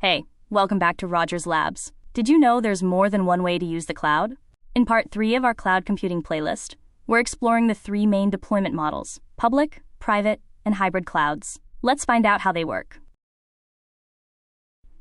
Hey, welcome back to Rodgers Labs. Did you know there's more than one way to use the cloud? In part 3 of our cloud computing playlist, we're exploring the 3 main deployment models: public, private, and hybrid clouds. Let's find out how they work.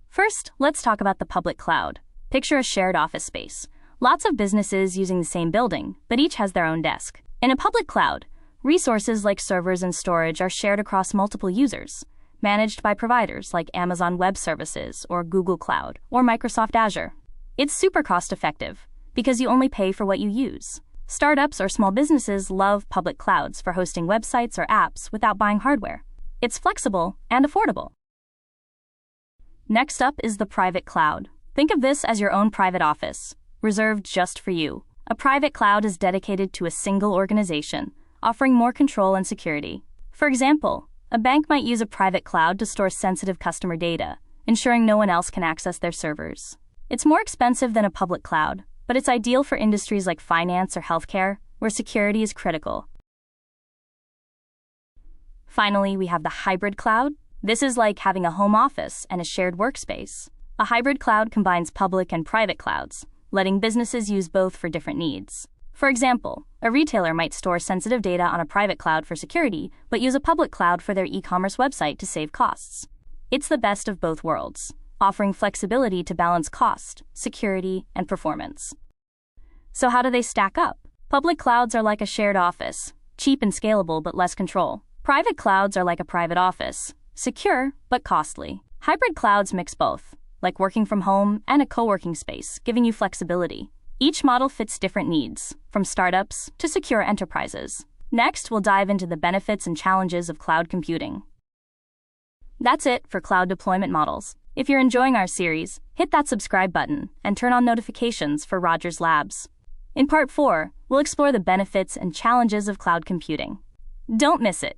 First, let's talk about the public cloud. Picture a shared office space. Lots of businesses using the same building, but each has their own desk. In a public cloud, resources like servers and storage are shared across multiple users, managed by providers like Amazon Web Services or Google Cloud or Microsoft Azure. It's super cost-effective because you only pay for what you use. Startups or small businesses love public clouds for hosting websites or apps without buying hardware. It's flexible and affordable. Next up is the private cloud. Think of this as your own private office, reserved just for you. A private cloud is dedicated to a single organization, offering more control and security. For example, a bank might use a private cloud to store sensitive customer data, ensuring no one else can access their servers. It's more expensive than a public cloud, but it's ideal for industries like finance or healthcare, where security is critical. Finally, we have the hybrid cloud. This is like having a home office and a shared workspace. A hybrid cloud combines public and private clouds, letting businesses use both for different needs. For example, a retailer might store sensitive data on a private cloud for security, but use a public cloud for their e-commerce website to save costs. It's the best of both worlds, offering flexibility to balance cost, security, and performance. So how do they stack up? Public clouds are like a shared office, cheap and scalable but less control. Private clouds are like a private office, secure but costly. Hybrid clouds mix both, like working from home and a co-working space, giving you flexibility. Each model fits different needs, from startups to secure enterprises. Next, we'll dive into the benefits and challenges of cloud computing. That's it for cloud deployment models. If you're enjoying our series, hit that subscribe button and turn on notifications for Rodgers Labs. In part 4, we'll explore the benefits and challenges of cloud computing. Don't miss it.